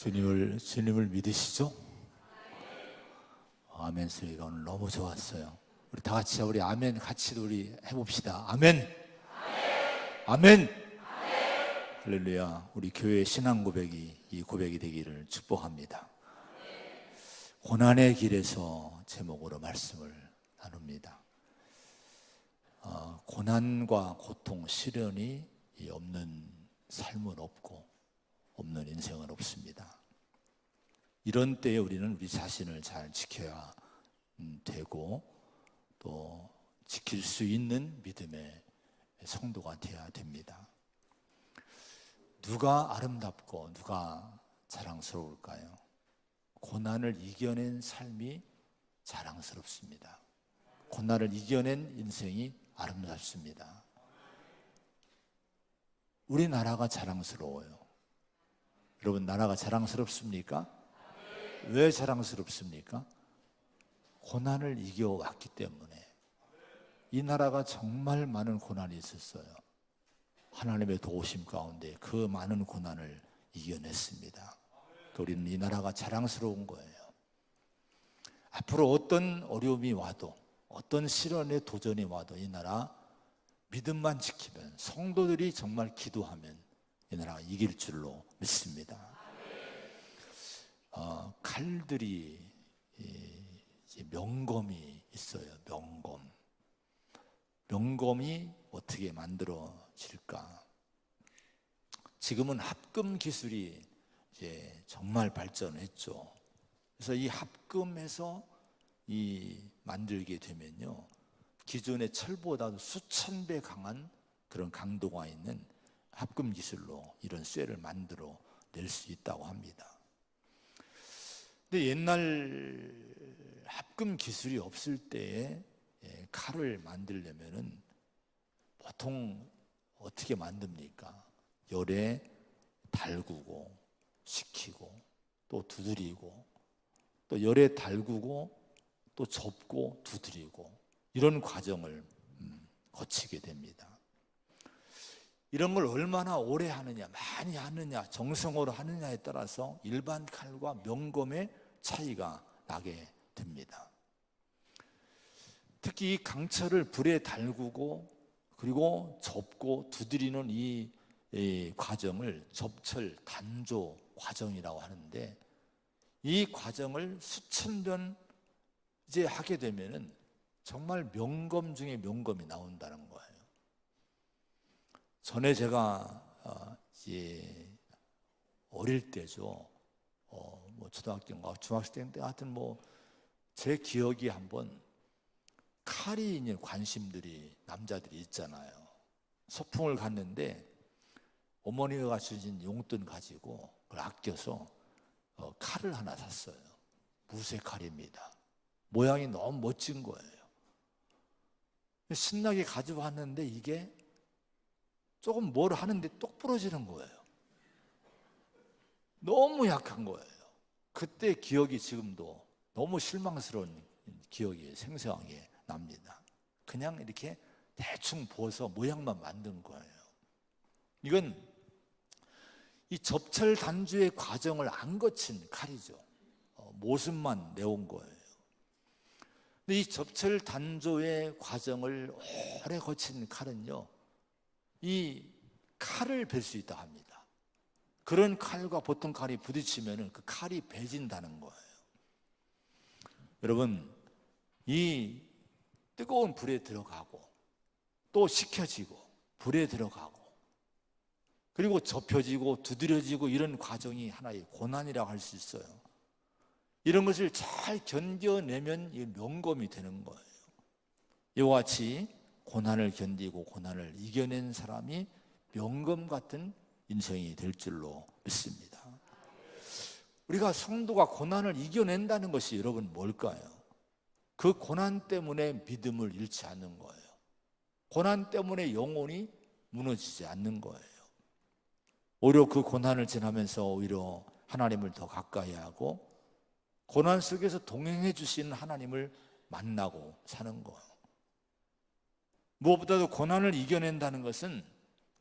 주님을 믿으시죠? 아멘 소리가 오늘 너무 좋았어요. 우리 다 같이 우리 아멘 같이 우리 해봅시다. 아멘. 아멘. 할렐루야. 우리 교회의 신앙 고백이 이 고백이 되기를 축복합니다. 고난의 길에서 제목으로 말씀을 나눕니다. 고난과 고통, 시련이 없는 삶은 없고 없는 인생은 없습니다. 이런 때에 우리는 우리 자신을 잘 지켜야 되고 또 지킬 수 있는 믿음의 성도가 되어야 됩니다. 누가 아름답고 누가 자랑스러울까요? 고난을 이겨낸 삶이 자랑스럽습니다. 고난을 이겨낸 인생이 아름답습니다. 우리나라가 자랑스러워요. 여러분, 나라가 자랑스럽습니까? 왜 자랑스럽습니까? 고난을 이겨왔기 때문에. 이 나라가 정말 많은 고난이 있었어요. 하나님의 도우심 가운데 그 많은 고난을 이겨냈습니다. 우리는 이 나라가 자랑스러운 거예요. 앞으로 어떤 어려움이 와도 어떤 시련의 도전이 와도 이 나라 믿음만 지키면, 성도들이 정말 기도하면 이 나라가 이길 줄로 믿습니다. 칼들이 명검이 있어요. 명검이 어떻게 만들어질까? 지금은 합금 기술이 이제 정말 발전했죠. 그래서 이 합금해서 만들게 되면요, 기존의 철보다도 수천 배 강한 그런 강도가 있는 합금 기술로 이런 쇠를 만들어 낼 수 있다고 합니다. 근데 옛날 합금 기술이 없을 때에 칼을 만들려면은 보통 어떻게 만듭니까? 열에 달구고 식히고 또 두드리고 또 열에 달구고 또 접고 두드리고 이런 과정을 거치게 됩니다. 이런 걸 얼마나 오래 하느냐, 많이 하느냐, 정성으로 하느냐에 따라서 일반 칼과 명검의 차이가 나게 됩니다. 특히 이 강철을 불에 달구고 그리고 접고 두드리는 이 과정을 접철 단조 과정이라고 하는데, 이 과정을 수천 번 이제 하게 되면은 정말 명검 중에 명검이 나온다는 거예요. 전에 제가 이제 어릴 때죠. 뭐 초등학교인가 중학생 때 하여튼 제 기억이 한번 칼이 이제 관심들이 남자들이 있잖아요. 소풍을 갔는데 어머니가 주신 용돈 가지고 그걸 아껴서 칼을 하나 샀어요. 무쇠 칼입니다. 모양이 너무 멋진 거예요. 신나게 가져왔는데 이게 조금 뭘 하는데 똑 부러지는 거예요. 너무 약한 거예요. 그때 기억이 지금도 너무 실망스러운 기억이 생생하게 납니다. 그냥 이렇게 대충 부어서 모양만 만든 거예요. 이건 이 접철 단주의 과정을 안 거친 칼이죠. 모습만 내온 거예요. 근데 이 접철 단조의 과정을 오래 거친 칼은요, 이 칼을 벨 수 있다 합니다. 그런 칼과 보통 칼이 부딪히면 그 칼이 베진다는 거예요. 여러분, 이 뜨거운 불에 들어가고 또 식혀지고 불에 들어가고 그리고 접혀지고 두드려지고 이런 과정이 하나의 고난이라고 할 수 있어요. 이런 것을 잘 견뎌내면 이 명검이 되는 거예요. 이와 같이 고난을 견디고 고난을 이겨낸 사람이 명검 같은 인생이 될 줄로 믿습니다. 우리가 성도가 고난을 이겨낸다는 것이 여러분 뭘까요? 그 고난 때문에 믿음을 잃지 않는 거예요. 고난 때문에 영혼이 무너지지 않는 거예요. 오히려 그 고난을 지나면서 오히려 하나님을 더 가까이 하고 고난 속에서 동행해 주시는 하나님을 만나고 사는 거예요. 무엇보다도 고난을 이겨낸다는 것은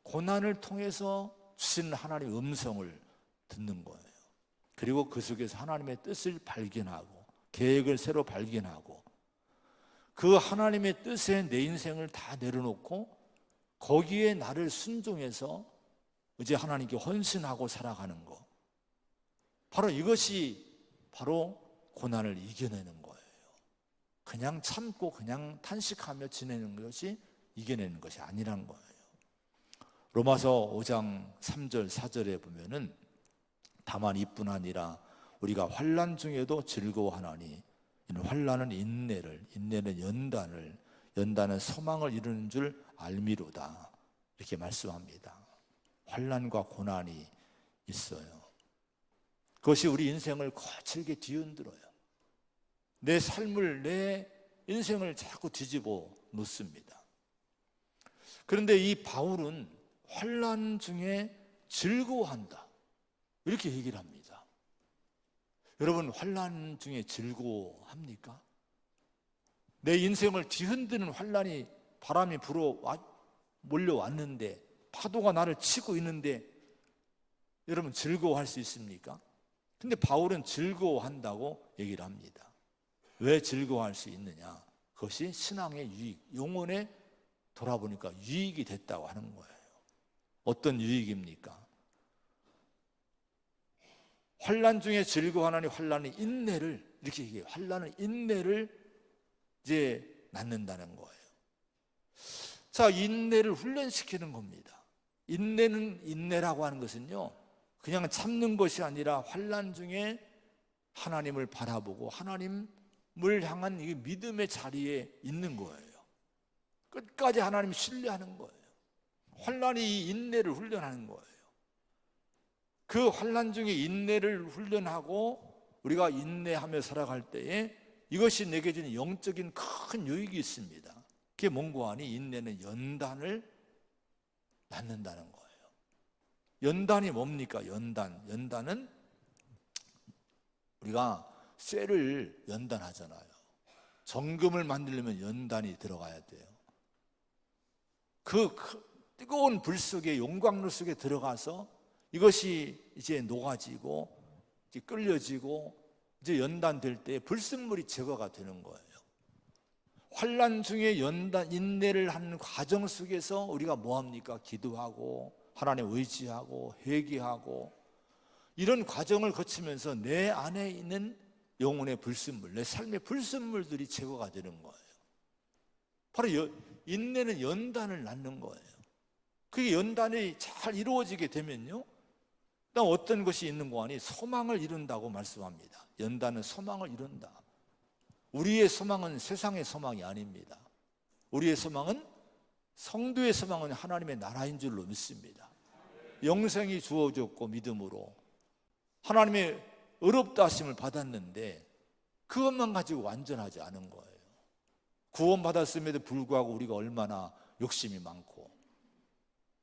고난을 통해서 주시는 하나님의 음성을 듣는 거예요. 그리고 그 속에서 하나님의 뜻을 발견하고 계획을 새로 발견하고 그 하나님의 뜻에 내 인생을 다 내려놓고 거기에 나를 순종해서 이제 하나님께 헌신하고 살아가는 것, 바로 이것이 바로 고난을 이겨내는 거예요. 그냥 참고 그냥 탄식하며 지내는 것이 이겨내는 것이 아니란 거예요. 로마서 5장 3절 4절에 보면은 다만 이뿐 아니라 우리가 환난 중에도 즐거워하나니 이는 환난은 인내를, 인내는 연단을, 연단은 소망을 이루는 줄 알미로다, 이렇게 말씀합니다. 환난과 고난이 있어요. 그것이 우리 인생을 거칠게 뒤흔들어요. 내 삶을, 내 인생을 자꾸 뒤집어 놓습니다. 그런데 이 바울은 환난 중에 즐거워한다, 이렇게 얘기를 합니다. 여러분, 환난 중에 즐거워합니까? 내 인생을 뒤흔드는 환난이, 바람이 몰려왔는데, 파도가 나를 치고 있는데 여러분 즐거워할 수 있습니까? 근데 바울은 즐거워한다고 얘기를 합니다. 왜 즐거워할 수 있느냐? 그것이 신앙의 유익, 영혼에 돌아보니까 유익이 됐다고 하는 거예요. 어떤 유익입니까? 환난 중에 즐거워하나니 환난의 인내를, 이렇게 얘기해요. 환난의 인내를 이제 낳는다는 거예요. 자, 인내를 훈련시키는 겁니다. 인내라고 하는 것은요, 그냥 참는 것이 아니라 환난 중에 하나님을 바라보고 하나님을 향한 이 믿음의 자리에 있는 거예요. 끝까지 하나님 신뢰하는 거예요. 환난이 이 인내를 훈련하는 거예요. 그 환난 중에 인내를 훈련하고 우리가 인내하며 살아갈 때에 이것이 내게 주는 영적인 큰 유익이 있습니다. 그게 뭔고 하니 인내는 연단을 낳는다는 거예요. 연단이 뭡니까? 연단은 우리가 쇠를 연단하잖아요. 정금을 만들려면 연단이 들어가야 돼요. 그 뜨거운 불 속에, 용광로 속에 들어가서 이것이 이제 녹아지고 이제 끓여지고 이제 연단될 때 불순물이 제거가 되는 거예요. 환난 중에 인내를 하는 과정 속에서 우리가 뭐합니까? 기도하고 하나님 의지하고 회개하고 이런 과정을 거치면서 내 안에 있는 영혼의 불순물, 내 삶의 불순물들이 제거가 되는 거예요. 바로 인내는 연단을 낳는 거예요. 그게 연단이 잘 이루어지게 되면요, 그다음 어떤 것이 있는 거 아니? 소망을 이룬다고 말씀합니다. 연단은 소망을 이룬다. 우리의 소망은 세상의 소망이 아닙니다. 우리의 소망은, 성도의 소망은 하나님의 나라인 줄로 믿습니다. 영생이 주어졌고 믿음으로 하나님의 의롭다 하심을 받았는데 그것만 가지고 완전하지 않은 거예요. 구원받았음에도 불구하고 우리가 얼마나 욕심이 많고,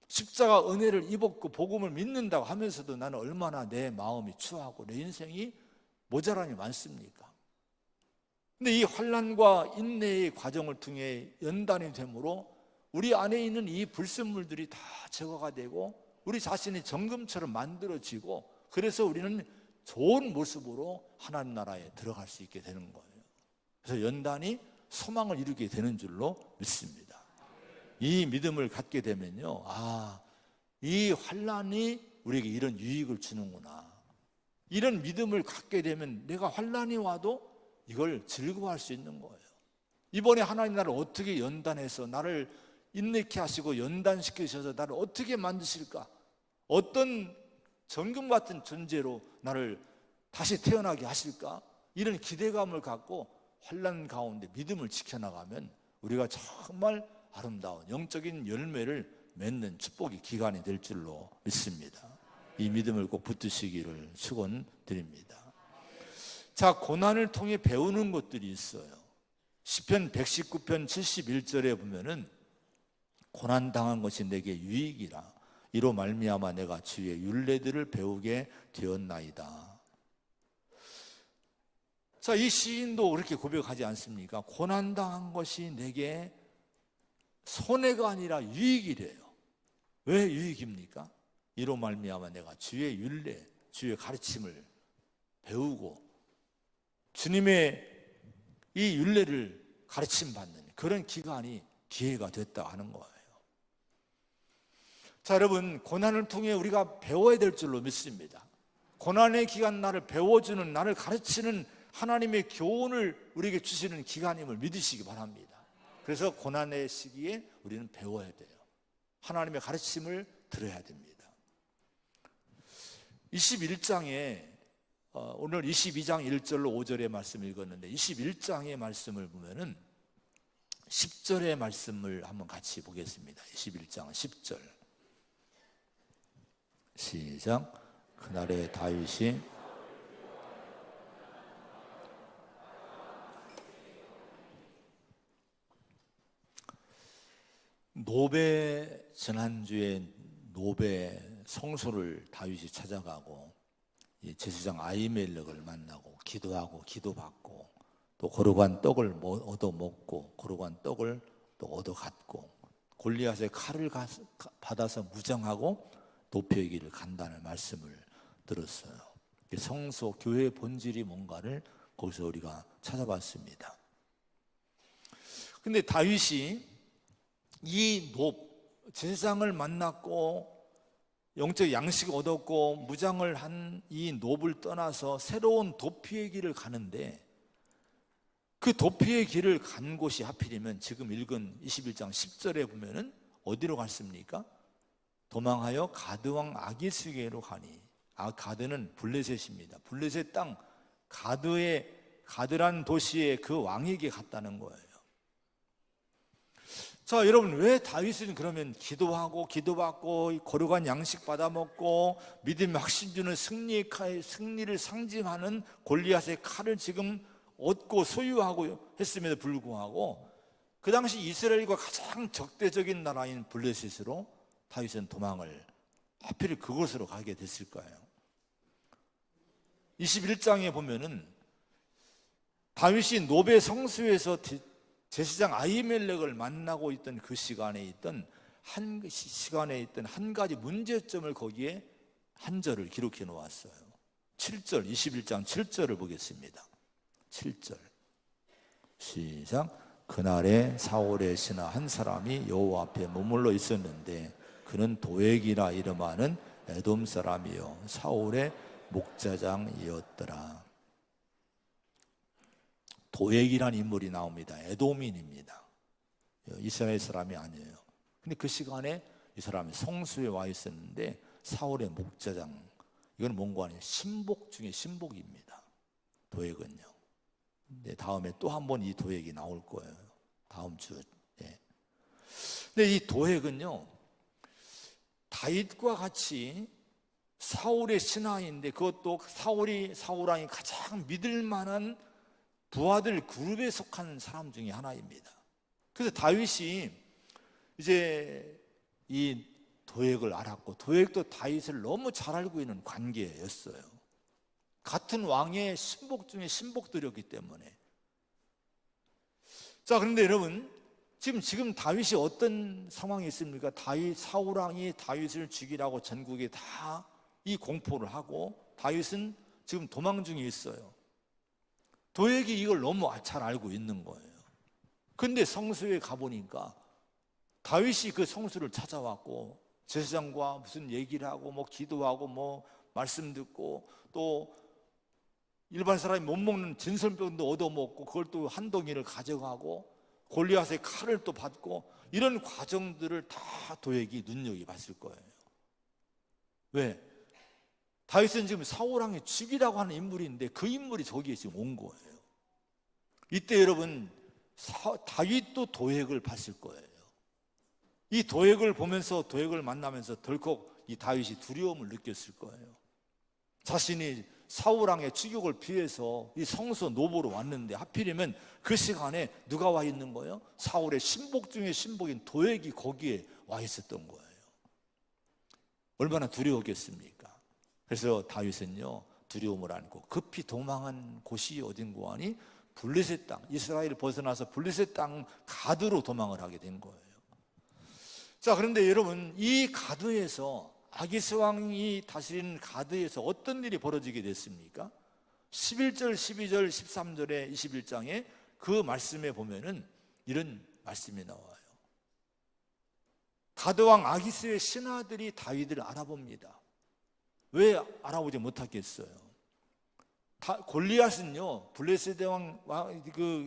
십자가 은혜를 입었고 복음을 믿는다고 하면서도 나는 얼마나 내 마음이 추하고 내 인생이 모자람이 많습니까? 근데 이 환난과 인내의 과정을 통해 연단이 되므로 우리 안에 있는 이 불순물들이 다 제거가 되고 우리 자신이 정금처럼 만들어지고, 그래서 우리는 좋은 모습으로 하나님 나라에 들어갈 수 있게 되는 거예요. 그래서 연단이 소망을 이루게 되는 줄로 믿습니다. 이 믿음을 갖게 되면요, 이 환난이 우리에게 이런 유익을 주는구나, 이런 믿음을 갖게 되면 내가 환난이 와도 이걸 즐거워할 수 있는 거예요. 이번에 하나님 나를 어떻게 연단해서 나를 인내케 하시고 연단시키셔서 나를 어떻게 만드실까, 어떤 정금 같은 존재로 나를 다시 태어나게 하실까, 이런 기대감을 갖고 환난 가운데 믿음을 지켜나가면 우리가 정말 아름다운 영적인 열매를 맺는 축복의 기간이 될 줄로 믿습니다. 이 믿음을 꼭 붙드시기를 축원드립니다. 자, 고난을 통해 배우는 것들이 있어요. 시편 119편 71절에 보면은 고난당한 것이 내게 유익이라, 이로 말미암아 내가 주의 율례들을 배우게 되었나이다. 자, 이 시인도 그렇게 고백하지 않습니까? 고난당한 것이 내게 손해가 아니라 유익이래요. 왜 유익입니까? 이로 말미암아 내가 주의 율례, 주의 가르침을 배우고 주님의 이 율례를 가르침받는 그런 기회가 됐다 하는 거예요. 자, 여러분, 고난을 통해 우리가 배워야 될 줄로 믿습니다. 고난의 기간, 나를 배워주는, 나를 가르치는 하나님의 교훈을 우리에게 주시는 기간임을 믿으시기 바랍니다. 그래서 고난의 시기에 우리는 배워야 돼요. 하나님의 가르침을 들어야 됩니다. 21장에 오늘 22장 1절로 5절의 말씀을 읽었는데 21장의 말씀을 보면은 10절의 말씀을 한번 같이 보겠습니다. 21장 10절 시작. 그날에 다윗이 노베, 지난주에 노베 성소를 다윗이 찾아가고 제사장 아히멜렉을 만나고 기도하고 기도받고 또 거룩한 떡을 얻어먹고 거룩한 떡을 또 얻어갔고 골리앗의 칼을 받아서 무장하고 도피의 길을 간다는 말씀을 들었어요. 성소, 교회의 본질이 뭔가를 거기서 우리가 찾아봤습니다. 근데 다윗이 이 제사장을 만났고 영적 양식을 얻었고 무장을 한 이 놉을 떠나서 새로운 도피의 길을 가는데 그 도피의 길을 간 곳이 하필이면 지금 읽은 21장 10절에 보면은 어디로 갔습니까? 도망하여 가드왕 아기스에게로 가니. 가드는 블레셋입니다. 블레셋 땅 가드란 도시의 그 왕에게 갔다는 거예요. 자, 여러분, 왜 다윗은 그러면 기도하고 기도받고 거룩한 양식 받아먹고 믿음의 확신 주는 승리를 상징하는 골리앗의 칼을 지금 얻고 소유하고 했음에도 불구하고 그 당시 이스라엘과 가장 적대적인 나라인 블레셋으로 다윗은 도망을 하필 그곳으로 가게 됐을까요? 21장에 보면은 다윗이 노베 성수에서 제사장 아히멜렉을 만나고 있던 그 시간에 있던 한 가지 문제점을 거기에 한 절을 기록해 놓았어요. 7절, 21장 7절을 보겠습니다. 7절 시작. 그날에 사울의 신하 한 사람이 여호와 앞에 머물러 있었는데 그는 도액이라 이름하는 에돔 사람이요 사울의 목자장이었더라. 도액이라는 인물이 나옵니다. 에돔인입니다. 이스라엘 사람이 아니에요. 근데 그 시간에 이 사람이 성수에 와 있었는데 사울의 목자장, 이건 뭔가 아니에요. 신복 중에 신복입니다. 도액은요. 근데 다음에 또 한 번 이 도액이 나올 거예요. 다음 주에. 근데 이 도액은요, 다윗과 같이 사울의 신하인데 그것도 사울 왕이 가장 믿을 만한 부하들 그룹에 속한 사람 중에 하나입니다. 그래서 다윗이 이제 이 도액을 알았고 도액도 다윗을 너무 잘 알고 있는 관계였어요. 같은 왕의 신복 중에 신복들이었기 때문에. 자, 그런데 여러분, 지금 다윗이 어떤 상황이 있습니까? 사울 왕이 다윗을 죽이라고 전국에 다 이 공포를 하고 다윗은 지금 도망 중에 있어요. 도액이 이걸 너무 잘 알고 있는 거예요. 근데 성수에 가보니까 다윗이 그 성수를 찾아왔고 제사장과 무슨 얘기를 하고 뭐 기도하고 뭐 말씀 듣고 또 일반 사람이 못 먹는 진설병도 얻어먹고 그걸 또 한 덩이를 가져가고 골리앗의 칼을 또 받고 이런 과정들을 다 도액이 눈여겨봤을 거예요. 왜? 다윗은 지금 사울 왕이 죽이라고 하는 인물인데 그 인물이 저기에 지금 온 거예요. 이때 여러분, 다윗도 도액을 봤을 거예요. 이 도액을 보면서 도액을 만나면서 덜컥 이 다윗이 두려움을 느꼈을 거예요. 자신이 사울 왕의 추격을 피해서 이 성소 노보로 왔는데 하필이면 그 시간에 누가 와 있는 거예요? 사울의 신복 중에 신복인 도액이 거기에 와 있었던 거예요. 얼마나 두려웠겠습니까? 그래서 다윗은요, 두려움을 안고 급히 도망한 곳이 어딘고 하니 블레셋 땅, 이스라엘을 벗어나서 블레셋 땅 가드로 도망을 하게 된 거예요. 자, 그런데 여러분, 이 가드에서 아기스 왕이 다스리는 가드에서 어떤 일이 벌어지게 됐습니까? 11절, 12절, 13절에 21장에 그 말씀에 보면은 이런 말씀이 나와요. 가드왕 아기스의 신하들이 다윗을 알아봅니다. 왜 알아보지 못하겠어요? 골리앗은요, 블레셋 왕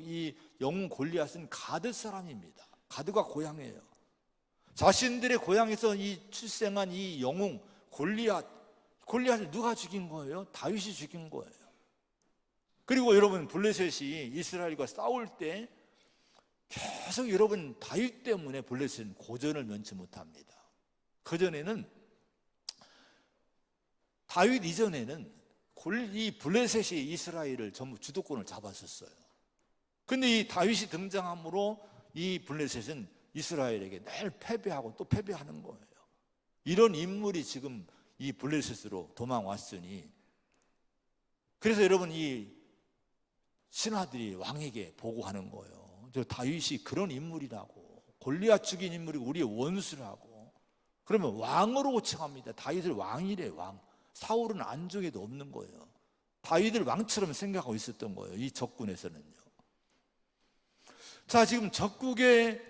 이 영웅 골리앗은 가드 사람입니다. 가드가 고향이에요. 자신들의 고향에서 이 출생한 이 영웅 골리앗을 누가 죽인 거예요? 다윗이 죽인 거예요. 그리고 여러분, 블레셋이 이스라엘과 싸울 때 계속 여러분, 다윗 때문에 블레셋은 고전을 면치 못합니다. 그전에는, 다윗 이전에는 이 블레셋이 이스라엘을 전부 주도권을 잡았었어요. 근데 이 다윗이 등장함으로 이 블레셋은 이스라엘에게 늘 패배하고 또 패배하는 거예요. 이런 인물이 지금 이 블레셋으로 도망왔으니, 그래서 여러분, 이 신하들이 왕에게 보고하는 거예요. 저 다윗이 그런 인물이라고, 골리앗 죽인 인물이고 우리의 원수라고. 그러면 왕으로 칭합니다. 다윗을 왕이래, 왕. 사울은 안중에도 없는 거예요. 다윗을 왕처럼 생각하고 있었던 거예요, 이 적군에서는요. 자, 지금 적국에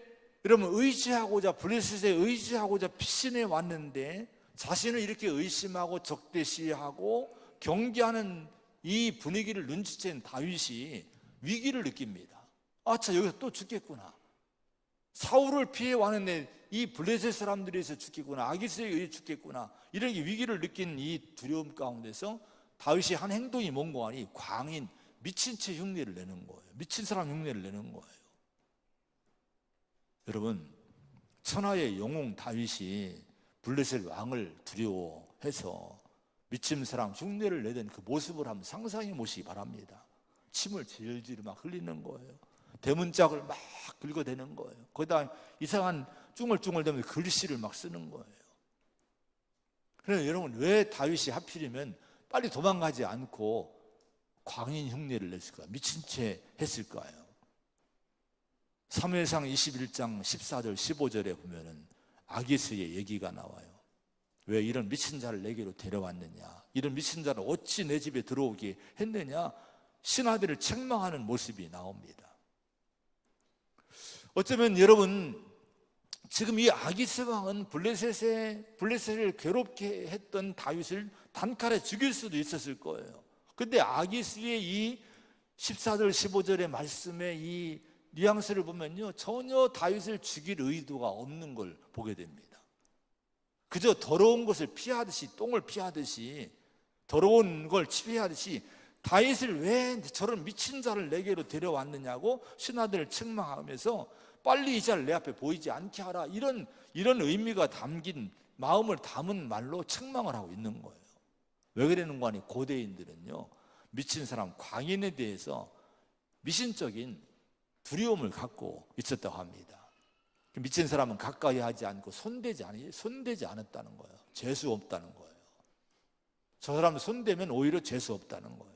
여러분 의지하고자, 블레셋에 의지하고자 피신해 왔는데 자신을 이렇게 의심하고 적대시하고 경계하는 이 분위기를 눈치챈 다윗이 위기를 느낍니다. 자, 여기서 또 죽겠구나. 사울을 피해 왔는데 이 블레셋 사람들에서 죽겠구나, 아기스에 의해 죽겠구나, 이렇게 위기를 느낀 이 두려움 가운데서 다윗이 한 행동이 뭔고 하니 광인, 미친 채 흉내를 내는 거예요. 미친 사람 흉내를 내는 거예요. 여러분, 천하의 영웅 다윗이 블레셋 왕을 두려워해서 미친 사람 흉내를 내던 그 모습을 한번 상상해 보시기 바랍니다. 침을 질질 막 흘리는 거예요. 대문짝을 막 긁어대는 거예요. 거기다 이상한 쭝얼쭝얼대면서 글씨를 막 쓰는 거예요. 그래서 여러분, 왜 다윗이 하필이면 빨리 도망가지 않고 광인 흉내를 냈을까요? 미친 채 했을까요? 사무엘상 21장 14절 15절에 보면은 아기스의 얘기가 나와요. 왜 이런 미친 자를 내게로 데려왔느냐, 이런 미친 자를 어찌 내 집에 들어오게 했느냐, 신하들을 책망하는 모습이 나옵니다. 어쩌면 여러분, 지금 이 아기스 왕은 블레셋을 괴롭게 했던 다윗을 단칼에 죽일 수도 있었을 거예요. 근데 아기스의 이 14절 15절의 말씀의 이 뉘앙스를 보면요, 전혀 다윗을 죽일 의도가 없는 걸 보게 됩니다. 그저 더러운 것을 피하듯이, 똥을 피하듯이, 더러운 걸 피하듯이 다윗을 왜 저런 미친 자를 내게로 데려왔느냐고 신하들을 책망하면서 빨리 이 자를 내 앞에 보이지 않게 하라, 이런 의미가 담긴, 마음을 담은 말로 책망을 하고 있는 거예요. 왜 그러는가 하니 고대인들은요, 미친 사람 광인에 대해서 미신적인 두려움을 갖고 있었다고 합니다. 미친 사람은 가까이 하지 않고 손대지 않았다는 거예요. 재수 없다는 거예요. 저 사람 손대면 오히려 재수 없다는 거예요.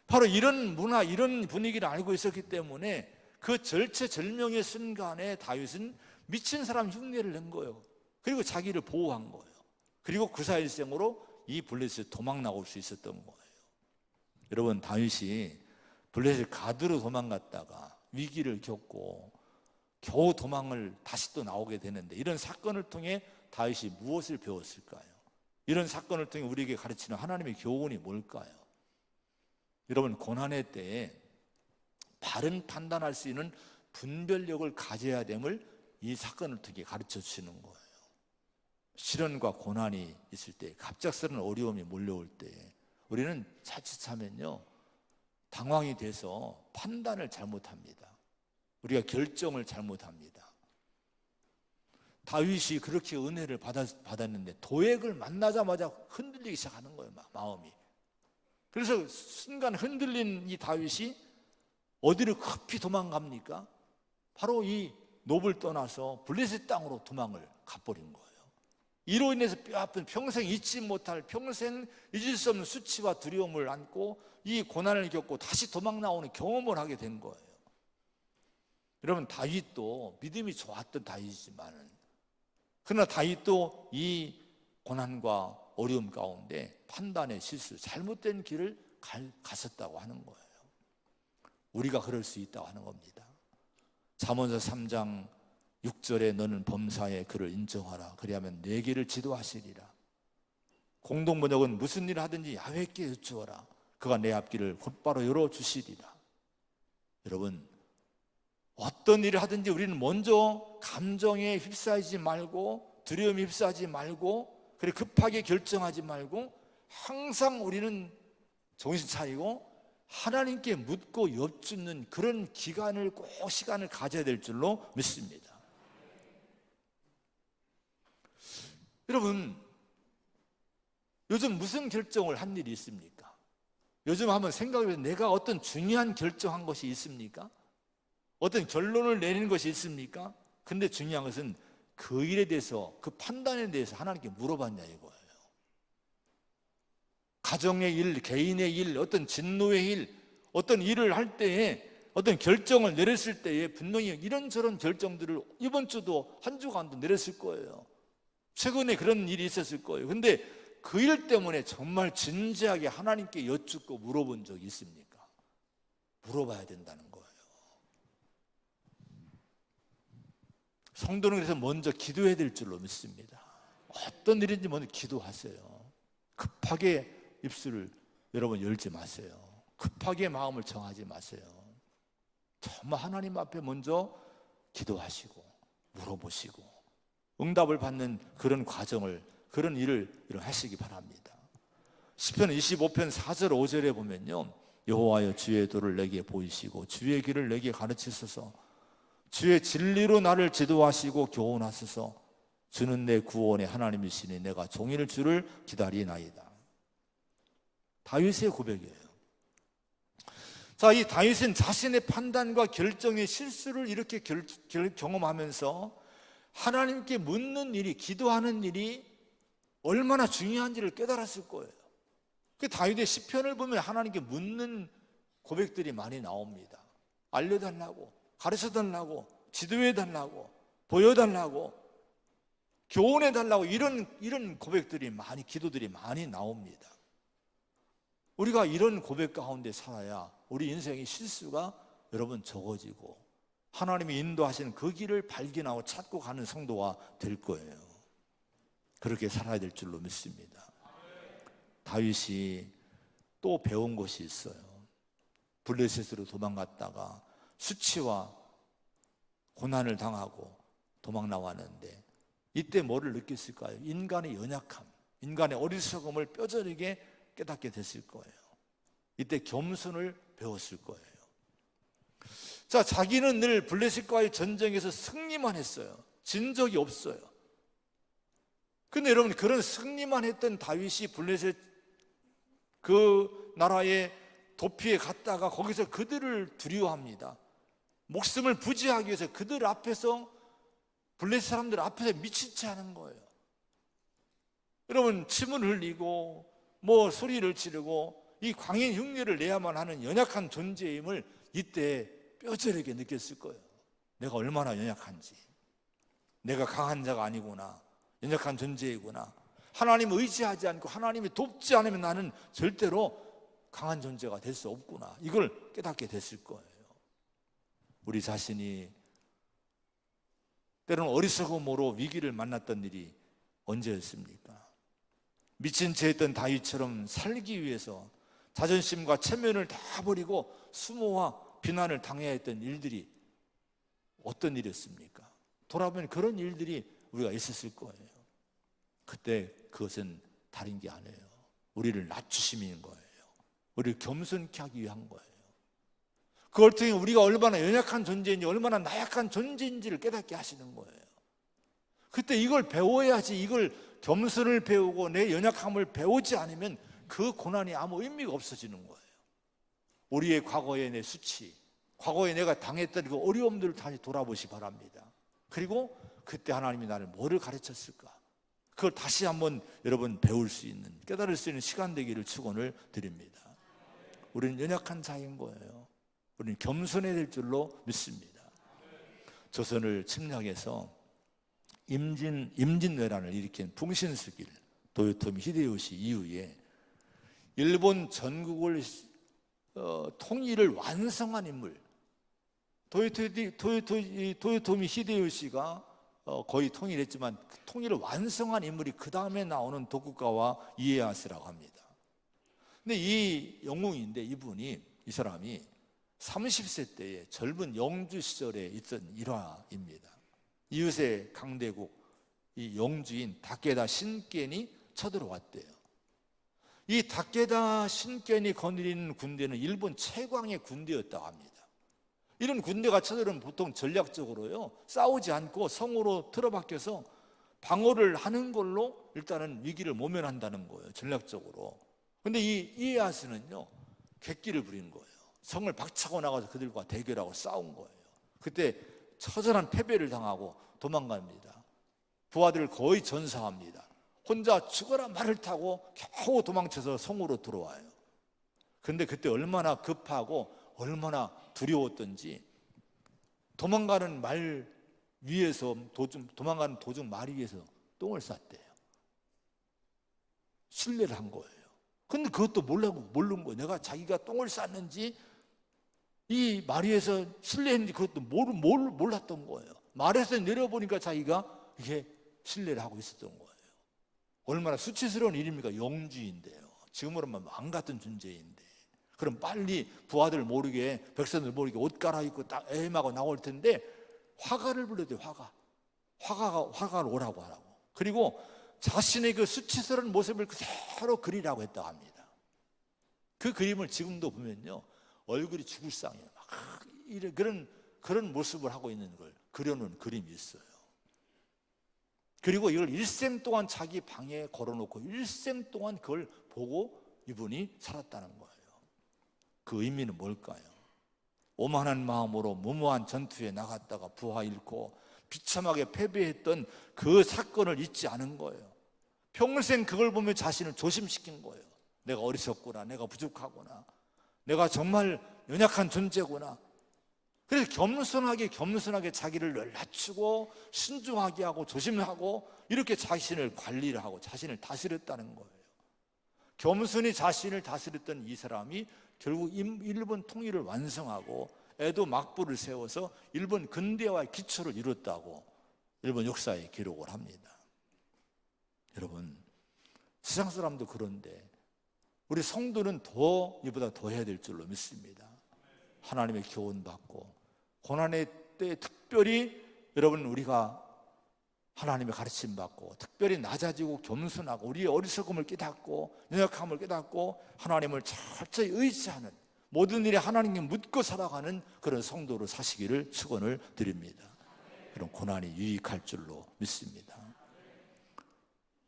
바로 이런 문화, 이런 분위기를 알고 있었기 때문에 그 절체절명의 순간에 다윗은 미친 사람 흉내를 낸 거예요. 그리고 자기를 보호한 거예요. 그리고 구사일생으로 이 블레셋에 도망 나올 수 있었던 거예요. 여러분, 다윗이 블레셋 가드로 도망갔다가 위기를 겪고 겨우 도망을 다시 또 나오게 되는데, 이런 사건을 통해 다윗이 무엇을 배웠을까요? 이런 사건을 통해 우리에게 가르치는 하나님의 교훈이 뭘까요? 여러분, 고난의 때에 바른 판단할 수 있는 분별력을 가져야 됨을 이 사건을 통해 가르쳐 주시는 거예요. 시련과 고난이 있을 때, 갑작스러운 어려움이 몰려올 때 우리는 자칫하면요, 당황이 돼서 판단을 잘못합니다. 우리가 결정을 잘못합니다. 다윗이 그렇게 은혜를 받았는데 도액을 만나자마자 흔들리기 시작하는 거예요, 마음이. 그래서 순간 흔들린 이 다윗이 어디를 급히 도망갑니까? 바로 이 놉을 떠나서 블레셋 땅으로 도망을 가버린 거예요. 이로 인해서 뼈아픈, 평생 잊지 못할, 평생 잊을 수 없는 수치와 두려움을 안고 이 고난을 겪고 다시 도망 나오는 경험을 하게 된 거예요. 여러분, 다윗도 믿음이 좋았던 다윗이지만, 그러나 다윗도 이 고난과 어려움 가운데 판단의 실수, 잘못된 길을 갔었다고 하는 거예요. 우리가 그럴 수 있다고 하는 겁니다. 잠언서 3장 6절에 너는 범사에 그를 인정하라. 그리하면 내 길을 지도하시리라. 공동번역은 무슨 일을 하든지 야훼께 여쭈어라. 그가 내 앞길을 곧바로 열어주시리라. 여러분, 어떤 일을 하든지 우리는 먼저 감정에 휩싸이지 말고, 두려움에 휩싸이지 말고, 그래 급하게 결정하지 말고, 항상 우리는 정신 차리고 하나님께 묻고 여쭙는 그런 기간을 꼭 시간을 가져야 될 줄로 믿습니다. 여러분, 요즘 무슨 결정을 한 일이 있습니까? 요즘 한번 생각해보세요. 내가 어떤 중요한 결정한 것이 있습니까? 어떤 결론을 내리는 것이 있습니까? 근데 중요한 것은 그 일에 대해서, 그 판단에 대해서 하나님께 물어봤냐 이거예요. 가정의 일, 개인의 일, 어떤 진노의 일, 어떤 일을 할 때에, 어떤 결정을 내렸을 때에 분명히 이런저런 결정들을 이번 주도 한 주간도 내렸을 거예요. 최근에 그런 일이 있었을 거예요. 근데 그 일 때문에 정말 진지하게 하나님께 여쭙고 물어본 적이 있습니까? 물어봐야 된다는 거예요. 성도는 그래서 먼저 기도해야 될 줄로 믿습니다. 어떤 일인지 먼저 기도하세요. 급하게 입술을 여러분 열지 마세요. 급하게 마음을 정하지 마세요. 정말 하나님 앞에 먼저 기도하시고 물어보시고 응답을 받는 그런 과정을, 그런 일을 하시기 바랍니다. 시편 25편 4절 5절에 보면요, 여호와여 주의 도를 내게 보이시고 주의 길을 내게 가르치소서. 주의 진리로 나를 지도하시고 교훈하소서. 주는 내 구원의 하나님이시니 내가 종일 주를 기다리나이다. 다윗의 고백이에요. 자, 이 다윗은 자신의 판단과 결정의 실수를 이렇게 경험하면서 하나님께 묻는 일이, 기도하는 일이 얼마나 중요한지를 깨달았을 거예요. 그 다윗의 시편을 보면 하나님께 묻는 고백들이 많이 나옵니다. 알려달라고, 가르쳐달라고, 지도해달라고, 보여달라고, 교훈해달라고, 이런 고백들이 많이, 기도들이 많이 나옵니다. 우리가 이런 고백 가운데 살아야 우리 인생의 실수가 여러분 적어지고 하나님이 인도하시는 그 길을 발견하고 찾고 가는 성도가 될 거예요. 그렇게 살아야 될 줄로 믿습니다. 다윗이 또 배운 것이 있어요. 블레셋으로 도망갔다가 수치와 고난을 당하고 도망 나왔는데 이때 뭐를 느꼈을까요? 인간의 연약함, 인간의 어리석음을 뼈저리게 깨닫게 됐을 거예요. 이때 겸손을 배웠을 거예요. 자, 자기는 늘 블레셋과의 전쟁에서 승리만 했어요. 진 적이 없어요. 근데 여러분, 그런 승리만 했던 다윗이 블레셋 그 나라의 도피에 갔다가 거기서 그들을 두려워합니다. 목숨을 부지하기 위해서 그들 앞에서, 블레셋 사람들 앞에서 미친 채 하는 거예요. 여러분, 침을 흘리고 소리를 지르고 이 광인 흉내를 내야만 하는 연약한 존재임을 이때 뼈저리게 느꼈을 거예요. 내가 얼마나 연약한지, 내가 강한 자가 아니구나, 연약한 존재이구나, 하나님을 의지하지 않고 하나님이 돕지 않으면 나는 절대로 강한 존재가 될 수 없구나, 이걸 깨닫게 됐을 거예요. 우리 자신이 때로는 어리석음으로 위기를 만났던 일이 언제였습니까? 미친 채 했던 다윗처럼 살기 위해서 자존심과 체면을 다 버리고 수모와 비난을 당해야 했던 일들이 어떤 일이었습니까? 돌아보면 그런 일들이 우리가 있었을 거예요. 그때 그것은 다른 게 아니에요. 우리를 낮추심인 거예요. 우리를 겸손케 하기 위한 거예요. 그걸 통해 우리가 얼마나 연약한 존재인지, 얼마나 나약한 존재인지를 깨닫게 하시는 거예요. 그때 이걸 배워야지. 이걸 겸손을 배우고 내 연약함을 배우지 않으면 그 고난이 아무 의미가 없어지는 거예요. 우리의 과거의 내 수치, 과거에 내가 당했던 그 어려움들을 다시 돌아보시 바랍니다. 그리고 그때 하나님이 나를 뭐를 가르쳤을까? 그걸 다시 한번 여러분 배울 수 있는, 깨달을 수 있는 시간 되기를 축원을 드립니다. 우리는 연약한 자인 거예요. 우리는 겸손해야 될 줄로 믿습니다. 조선을 침략해서 임진왜란을 일으킨 풍신수길 도요토미 히데요시 이후에 일본 전국을 통일을 완성한 인물, 도요토미 히데요시가 거의 통일했지만 그 통일을 완성한 인물이 그 다음에 나오는 도쿠가와 이에야스라고 합니다. 근데 이 영웅인데 이 사람이 30세 때에 젊은 영주 시절에 있던 일화입니다. 이웃의 강대국 이 영주인 다케다 신겐이 쳐들어왔대요. 이 다케다 신겐이 거느리는 군대는 일본 최강의 군대였다고 합니다. 이런 군대가 쳐들으면 보통 전략적으로요, 싸우지 않고 성으로 틀어박혀서 방어를 하는 걸로 일단은 위기를 모면한다는 거예요, 전략적으로. 근데 이 이에야스는요, 객기를 부린 거예요. 성을 박차고 나가서 그들과 대결하고 싸운 거예요. 그때 처절한 패배를 당하고 도망갑니다. 부하들을 거의 전사합니다. 혼자 죽어라 말을 타고 겨우 도망쳐서 성으로 들어와요. 그런데 그때 얼마나 급하고 얼마나 두려웠던지 도망가는 말 위에서 도망가는 도중 말 위에서 똥을 쌌대요. 신뢰를 한 거예요. 근데 그것도 모르는 거예요. 내가 자기가 똥을 쌌는지 이 말 위에서 신뢰했는지 그것도 몰랐던 거예요. 말에서 내려보니까 자기가 이게 신뢰를 하고 있었던 거예요. 얼마나 수치스러운 일입니까? 영주인데요. 지금으로 하면 왕 같은 존재인데. 그럼 빨리 부하들 모르게, 백성들 모르게 옷 갈아입고 딱 애임하고 나올 텐데 화가를 불러야 돼요. 화가를 오라고 하라고. 그리고 자신의 그 수치스러운 모습을 그대로 그리라고 했다고 합니다. 그 그림을 지금도 보면요, 얼굴이 죽을 상이에요. 그런 모습을 하고 있는 걸 그려놓은 그림이 있어요. 그리고 이걸 일생 동안 자기 방에 걸어놓고 일생 동안 그걸 보고 이분이 살았다는 거예요. 그 의미는 뭘까요? 오만한 마음으로 무모한 전투에 나갔다가 부하 잃고 비참하게 패배했던 그 사건을 잊지 않은 거예요. 평생 그걸 보며 자신을 조심시킨 거예요. 내가 어리석구나, 내가 부족하구나, 내가 정말 연약한 존재구나. 그래서 겸손하게 자기를 늘 낮추고 신중하게 하고 조심하고 이렇게 자신을 관리를 하고 자신을 다스렸다는 거예요. 겸손히 자신을 다스렸던 이 사람이 결국 일본 통일을 완성하고 에도 막부를 세워서 일본 근대화의 기초를 이뤘다고 일본 역사에 기록을 합니다. 여러분, 세상 사람도 그런데 우리 성도는 이보다 더 해야 될 줄로 믿습니다. 하나님의 교훈 받고 고난의 때에 특별히 여러분 우리가 하나님의 가르침 받고 특별히 낮아지고 겸손하고 우리의 어리석음을 깨닫고 연약함을 깨닫고 하나님을 철저히 의지하는 모든 일에 하나님께 묻고 살아가는 그런 성도로 사시기를 축원을 드립니다. 그런 고난이 유익할 줄로 믿습니다.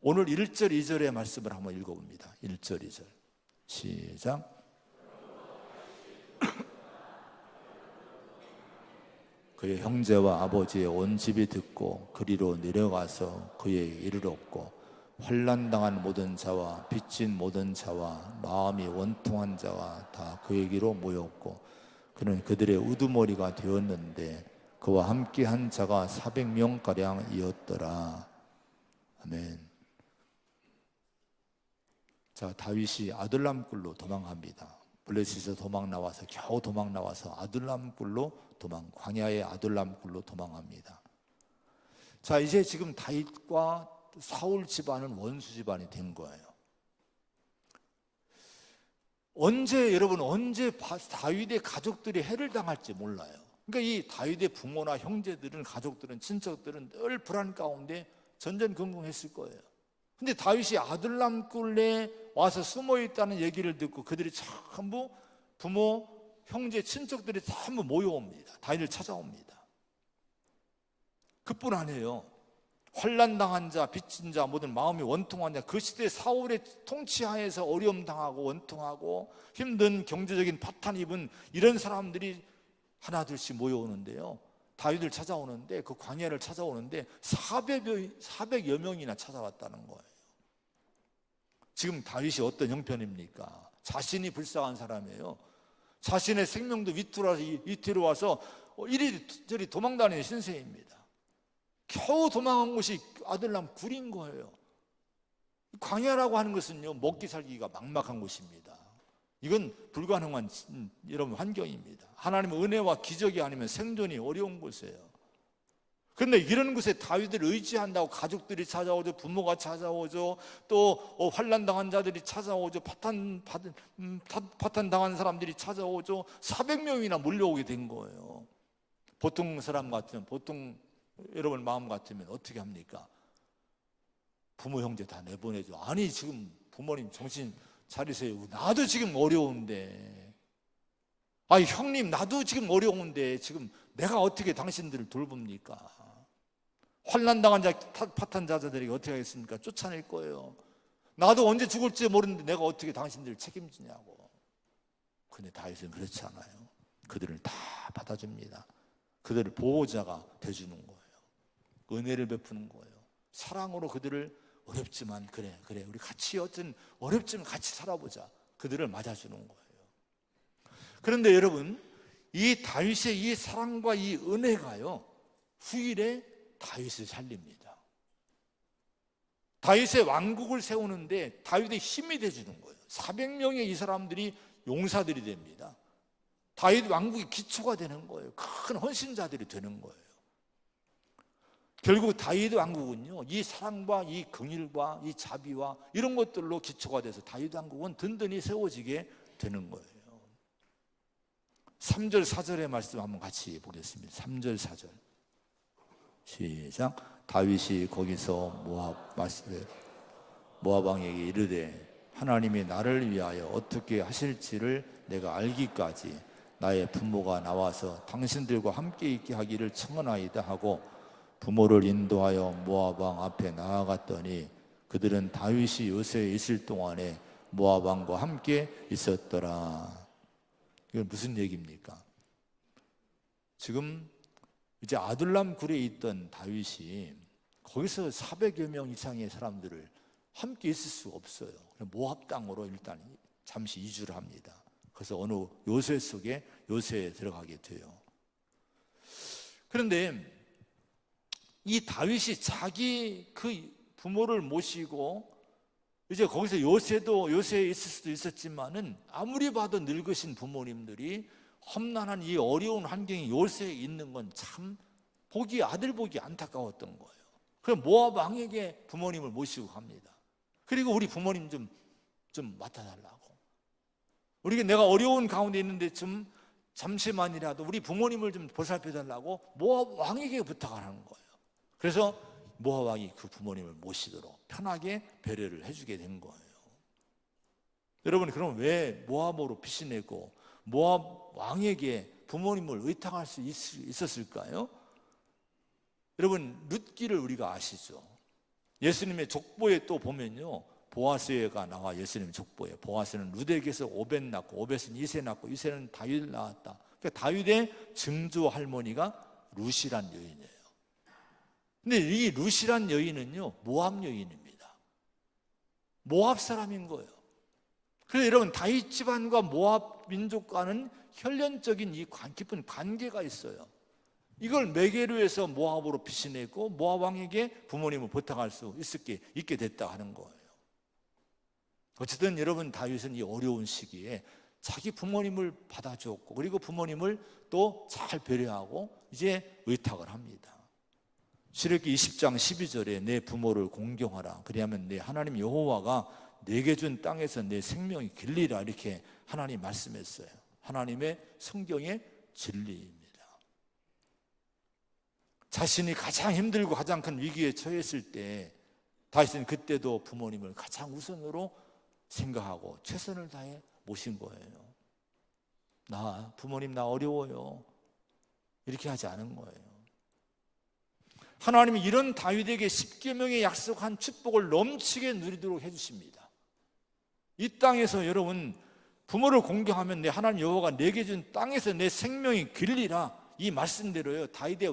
오늘 1절 2절의 말씀을 한번 읽어봅니다. 1절 2절 시작. 그의 형제와 아버지의 온 집이 듣고 그리로 내려가서 그에게 이르렀고 환난당한 모든 자와 빚진 모든 자와 마음이 원통한 자와 다 그에게로 모였고 그는 그들의 우두머리가 되었는데 그와 함께한 자가 400명가량이었더라. 아멘. 자, 다윗이 아둘람 굴로 도망갑니다. 블레셋에서 겨우 도망 나와서 아둘람 굴로 광야의 아둘람 굴로 도망갑니다. 자, 이제 지금 다윗과 사울 집안은 원수 집안이 된 거예요. 언제 다윗의 가족들이 해를 당할지 몰라요. 그러니까 이 다윗의 부모나 형제들은, 가족들은, 친척들은 늘 불안 가운데 전전긍긍했을 거예요. 근데 다윗이 아둘람 굴에 와서 숨어 있다는 얘기를 듣고 그들이 전부 부모, 형제, 친척들이 전부 모여옵니다. 다윗을 찾아옵니다. 그뿐 아니에요. 환난당한 자, 빚진 자, 모든 마음이 원통한 자, 그 시대 사울의 통치하에서 어려움 당하고 원통하고 힘든 경제적인 파탄 입은 이런 사람들이 하나둘씩 모여오는데요, 다윗을 찾아오는데, 그 광야를 찾아오는데 400여 명이나 찾아왔다는 거예요. 지금 다윗이 어떤 형편입니까? 자신이 불쌍한 사람이에요. 자신의 생명도 위태로워서 이리저리 도망다니는 신세입니다. 겨우 도망한 곳이 아둘람 굴인 거예요. 광야라고 하는 것은요, 먹기 살기가 막막한 곳입니다. 이건 불가능한 여러분 환경입니다. 하나님의 은혜와 기적이 아니면 생존이 어려운 곳이에요. 그런데 이런 곳에 다윗을 의지한다고 가족들이 찾아오죠, 부모가 찾아오죠, 또 환난 당한 자들이 찾아오죠, 파탄 당한 사람들이 찾아오죠. 400명이나 몰려오게 된 거예요. 보통 사람 같으면, 보통 여러분 마음 같으면 어떻게 합니까? 부모 형제 다 내보내죠. 아니 지금 부모님 정신 차리세요. 나도 지금 어려운데, 아니 형님 나도 지금 어려운데 지금 내가 어떻게 당신들을 돌봅니까? 환난당한 자, 파탄 자들에게 어떻게 하겠습니까? 쫓아낼 거예요. 나도 언제 죽을지 모르는데 내가 어떻게 당신들을 책임지냐고. 근데 다윗은 그렇지 않아요. 그들을 다 받아줍니다. 그들을 보호자가 돼주는 거예요. 은혜를 베푸는 거예요. 사랑으로 그들을, 어렵지만 그래 우리 같이 어떤 어렵지만 같이 살아보자, 그들을 맞아주는 거예요. 그런데 여러분, 이 다윗의 이 사랑과 이 은혜가요, 후일에 다윗을 살립니다. 다윗의 왕국을 세우는데 다윗의 힘이 돼주는 거예요. 400명의 이 사람들이 용사들이 됩니다. 다윗 왕국의 기초가 되는 거예요. 큰 헌신자들이 되는 거예요. 결국 다윗 왕국은요, 이 사랑과 이 긍휼과 이 자비와 이런 것들로 기초가 돼서 다윗 왕국은 든든히 세워지게 되는 거예요. 3절 4절의 말씀 한번 같이 보겠습니다. 3절 4절 시작. 다윗이 거기서 모압 왕에게 이르되 하나님이 나를 위하여 어떻게 하실지를 내가 알기까지 나의 부모가 나와서 당신들과 함께 있게 하기를 청하나이다 하고 부모를 인도하여 모압 왕 앞에 나아갔더니 그들은 다윗이 요새에 있을 동안에 모압 왕과 함께 있었더라. 이건 무슨 얘기입니까? 지금 이제 아둘람 굴에 있던 다윗이 거기서 400여 명 이상의 사람들을 함께 있을 수가 없어요. 모압 땅으로 일단 잠시 이주를 합니다. 그래서 어느 요새 속에 요새에 들어가게 돼요. 그런데 이 다윗이 자기 그 부모를 모시고 이제 거기서 요새에 있을 수도 있었지만은 아무리 봐도 늙으신 부모님들이 험난한 이 어려운 환경이 요새에 있는 건 참 아들 보기 안타까웠던 거예요. 그래서 모압 왕에게 부모님을 모시고 갑니다. 그리고 우리 부모님 좀 맡아달라고, 우리가 내가 어려운 가운데 있는데 좀 잠시만이라도 우리 부모님을 좀 보살펴달라고 모압 왕에게 부탁을 하는 거예요. 그래서 모압 왕이 그 부모님을 모시도록 편하게 배려를 해주게 된 거예요. 여러분, 그럼 왜 모압으로 빛이 내고 모압 왕에게 부모님을 의탁할 수 있었을까요? 여러분, 룻기를 우리가 아시죠? 예수님의 족보에 또 보면요, 보아스가 나와. 예수님 족보에 보아스는 룻에게서 오벳 낳고 오벳은 이세 낳고 이세는 다윗을 낳았다. 그러니까 다윗의 증조 할머니가 룻이란 여인이에요. 근데 이 룻이란 여인은요, 모압 여인입니다. 모압 사람인 거예요. 그래서 여러분, 다윗 집안과 모압 민족과는 혈연적인 이 깊은 관계가 있어요. 이걸 매개로 해서 모압으로 빛이 내고 모압 왕에게 부모님을 부탁할 수 있게 됐다 하는 거예요. 어쨌든 여러분, 다윗은 이 어려운 시기에 자기 부모님을 받아줬고, 그리고 부모님을 또 잘 배려하고 이제 의탁을 합니다. 출애굽기 20장 12절에 내 부모를 공경하라, 그리하면 내 하나님 여호와가 내게 준 땅에서 내 생명이 길리라, 이렇게 하나님 말씀했어요. 하나님의 성경의 진리입니다. 자신이 가장 힘들고 가장 큰 위기에 처했을 때 다윗은 그때도 부모님을 가장 우선으로 생각하고 최선을 다해 모신 거예요. 부모님 나 어려워요, 이렇게 하지 않은 거예요. 하나님이 이런 다윗에게 10계명에 약속한 축복을 넘치게 누리도록 해주십니다. 이 땅에서 여러분, 부모를 공경하면 내 하나님 여호와가 내게 준 땅에서 내 생명이 길리라, 이 말씀대로요, 다윗의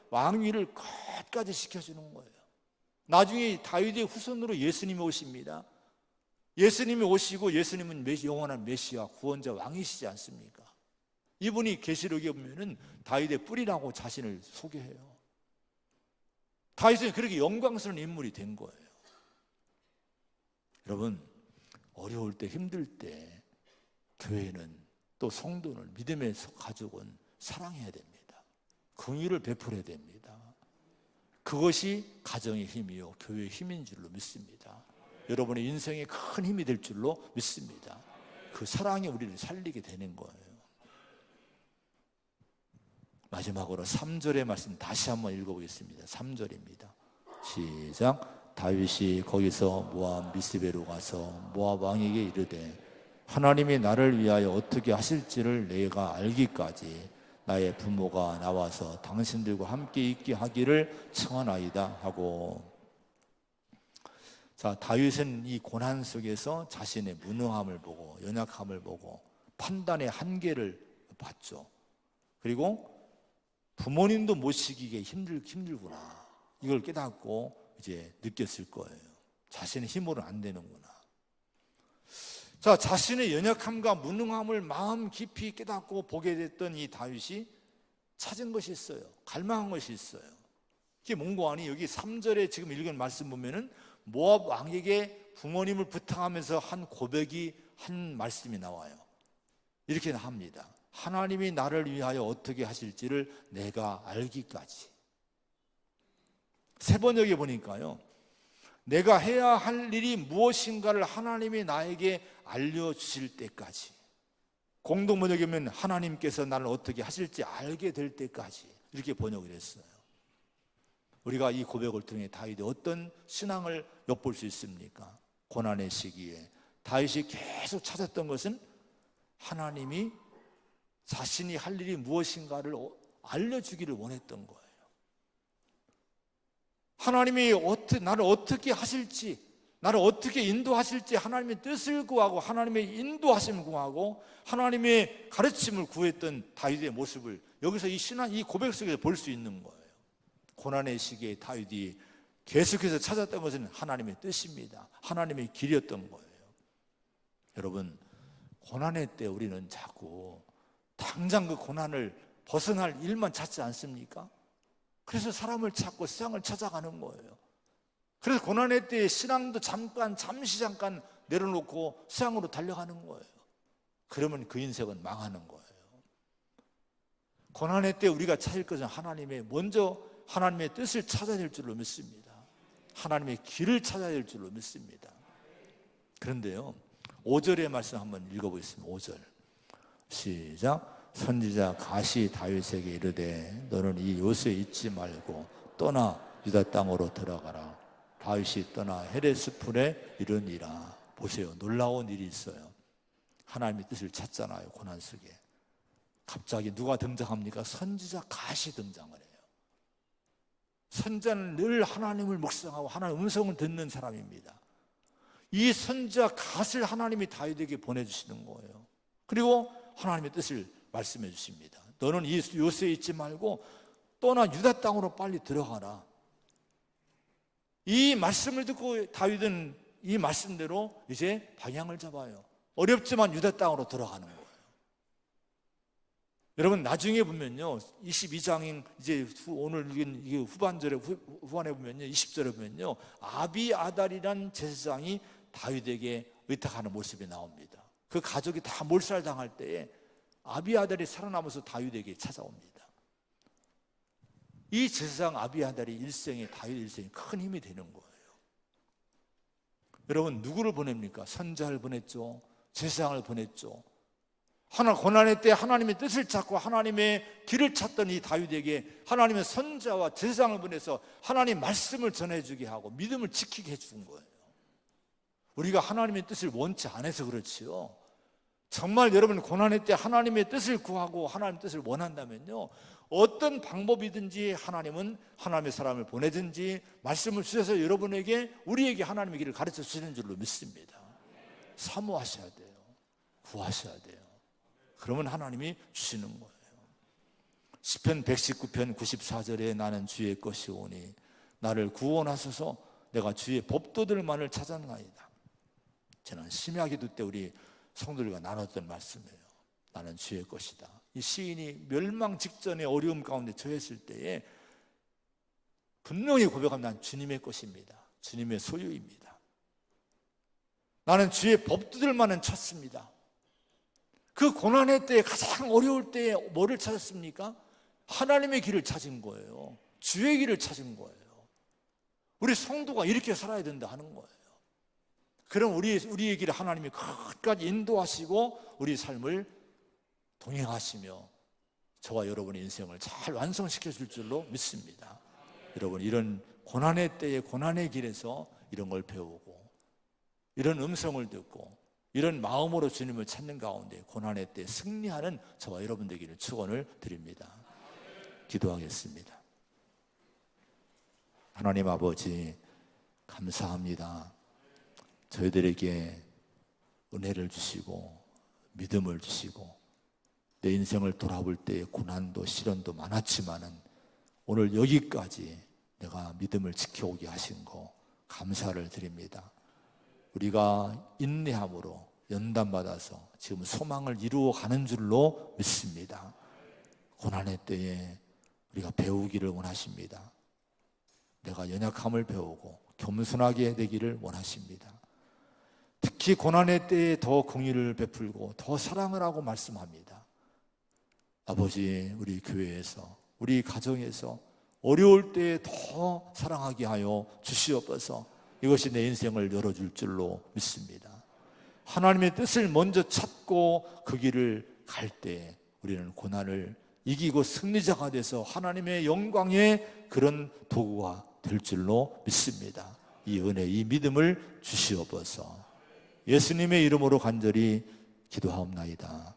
왕위를 끝까지 시켜주는 거예요. 나중에 다윗의 후손으로 예수님이 오십니다. 예수님이 오시고, 예수님은 영원한 메시아 구원자 왕이시지 않습니까? 이분이 계시록에 보면은 다윗의 뿌리라고 자신을 소개해요. 다윗은 그렇게 영광스러운 인물이 된 거예요. 여러분, 어려울 때, 힘들 때 교회는, 또 성도는, 믿음의 가족은 사랑해야 됩니다. 긍휼을 베풀어야 됩니다. 그것이 가정의 힘이요 교회의 힘인 줄로 믿습니다. 여러분의 인생에 큰 힘이 될 줄로 믿습니다. 그 사랑이 우리를 살리게 되는 거예요. 마지막으로 3절의 말씀 다시 한번 읽어보겠습니다. 3절입니다. 시작. 다윗이 거기서 모압 미스베로 가서 모압 왕에게 이르되 하나님이 나를 위하여 어떻게 하실지를 내가 알기까지 나의 부모가 나와서 당신들과 함께 있게 하기를 청하나이다 하고. 자, 다윗은 이 고난 속에서 자신의 무능함을 보고 연약함을 보고 판단의 한계를 봤죠. 그리고 부모님도 모시기에 힘들구나, 이걸 깨닫고 이제 느꼈을 거예요. 자신의 힘으로는 안 되는구나. 자, 자신의 연약함과 무능함을 마음 깊이 깨닫고 보게 됐던 이 다윗이 찾은 것이 있어요. 갈망한 것이 있어요. 이게 뭔가 하니 여기 3절에 지금 읽은 말씀 보면은 모압 왕에게 부모님을 부탁하면서 한 고백이, 한 말씀이 나와요. 이렇게 합니다. 하나님이 나를 위하여 어떻게 하실지를 내가 알기까지. 세 번역에 보니까요, 내가 해야 할 일이 무엇인가를 하나님이 나에게 알려주실 때까지. 공동 번역에 보면 하나님께서 나를 어떻게 하실지 알게 될 때까지, 이렇게 번역을 했어요. 우리가 이 고백을 통해 다윗이 어떤 신앙을 엿볼 수 있습니까? 고난의 시기에 다윗이 계속 찾았던 것은 하나님이 자신이 할 일이 무엇인가를 알려주기를 원했던 거예요. 하나님이 나를 어떻게 하실지, 나를 어떻게 인도하실지 하나님의 뜻을 구하고 하나님의 인도하심을 구하고 하나님의 가르침을 구했던 다윗의 모습을 여기서 이 고백 속에서 볼 수 있는 거예요. 고난의 시기에 다윗이 계속해서 찾았던 것은 하나님의 뜻입니다. 하나님의 길이었던 거예요. 여러분, 고난의 때 우리는 자꾸 당장 그 고난을 벗어날 일만 찾지 않습니까? 그래서 사람을 찾고 세상을 찾아가는 거예요. 그래서 고난의 때에 신앙도 잠시 내려놓고 세상으로 달려가는 거예요. 그러면 그 인생은 망하는 거예요. 고난의 때 우리가 찾을 것은 먼저 하나님의 뜻을 찾아야 될 줄로 믿습니다. 하나님의 길을 찾아야 될 줄로 믿습니다. 그런데요, 5절의 말씀 한번 읽어보겠습니다. 5절 시작. 선지자 갓이 다윗에게 이르되 너는 이 요새에 있지 말고 떠나 유다 땅으로 들어가라. 다윗이 떠나 헤레스풀에 이르니라. 보세요, 놀라운 일이 있어요. 하나님의 뜻을 찾잖아요. 고난 속에 갑자기 누가 등장합니까? 선지자 갓이 등장을 해요. 선지자는 늘 하나님을 묵상하고 하나님의 음성을 듣는 사람입니다. 이 선지자 갓을 하나님이 다윗에게 보내주시는 거예요. 그리고 하나님의 뜻을 말씀해 주십니다. 너는 이 요새에 있지 말고 떠나 유다 땅으로 빨리 들어가라. 이 말씀을 듣고 다윗은 이 말씀대로 이제 방향을 잡아요. 어렵지만 유다 땅으로 들어가는 거예요. 여러분, 나중에 보면요, 22장인 이제 오늘 이게 후반에 보면요, 20절에 보면요, 아비아달이란 제사장이 다윗에게 의탁하는 모습이 나옵니다. 그 가족이 다 몰살당할 때에 아비아달이 살아남아서 다윗에게 찾아옵니다. 이 제사장 아비아달이 다윗 일생에 큰 힘이 되는 거예요. 여러분, 누구를 보냅니까? 선지자를 보냈죠. 제사장을 보냈죠. 고난의 때 하나님의 뜻을 찾고 하나님의 길을 찾던 이 다윗에게 하나님의 선지자와 제사장을 보내서 하나님 말씀을 전해주게 하고 믿음을 지키게 해준 거예요. 우리가 하나님의 뜻을 원치 않아서 그렇지요, 정말 여러분 고난의 때 하나님의 뜻을 구하고 하나님의 뜻을 원한다면요, 어떤 방법이든지 하나님은 하나님의 사람을 보내든지 말씀을 주셔서 우리에게 하나님의 길을 가르쳐 주시는 줄로 믿습니다. 사모하셔야 돼요. 구하셔야 돼요. 그러면 하나님이 주시는 거예요. 시편 119편 94절에 나는 주의 것이오니 나를 구원하소서. 내가 주의 법도들만을 찾았나이다. 저는 심야기도 때 우리 성도들과 나눴던 말씀이에요. 나는 주의 것이다. 이 시인이 멸망 직전에 어려움 가운데 처했을 때에 분명히 고백하면 난 주님의 것입니다. 주님의 소유입니다. 나는 주의 법도들만은 찾습니다. 그 고난의 때에, 가장 어려울 때에 뭐를 찾았습니까? 하나님의 길을 찾은 거예요. 주의 길을 찾은 거예요. 우리 성도가 이렇게 살아야 된다 하는 거예요. 그럼 우리의 길을 하나님이 끝까지 인도하시고 우리 삶을 동행하시며 저와 여러분의 인생을 잘 완성시켜 줄 줄로 믿습니다. 여러분, 이런 고난의 때에, 고난의 길에서 이런 걸 배우고, 이런 음성을 듣고, 이런 마음으로 주님을 찾는 가운데 고난의 때 승리하는 저와 여러분 되기를 축원을 드립니다. 기도하겠습니다. 하나님 아버지, 감사합니다. 저희들에게 은혜를 주시고 믿음을 주시고 내 인생을 돌아볼 때의 고난도 시련도 많았지만은 오늘 여기까지 내가 믿음을 지켜오게 하신 거 감사를 드립니다. 우리가 인내함으로 연단받아서 지금 소망을 이루어가는 줄로 믿습니다. 고난의 때에 우리가 배우기를 원하십니다. 내가 연약함을 배우고 겸손하게 되기를 원하십니다. 특히 고난의 때에 더 긍휼을 베풀고 더 사랑을 하고 말씀합니다. 아버지, 우리 교회에서, 우리 가정에서 어려울 때에 더 사랑하게 하여 주시옵소서. 이것이 내 인생을 열어줄 줄로 믿습니다. 하나님의 뜻을 먼저 찾고 그 길을 갈 때 우리는 고난을 이기고 승리자가 돼서 하나님의 영광의 그런 도구가 될 줄로 믿습니다. 이 은혜, 이 믿음을 주시옵소서. 예수님의 이름으로 간절히 기도하옵나이다.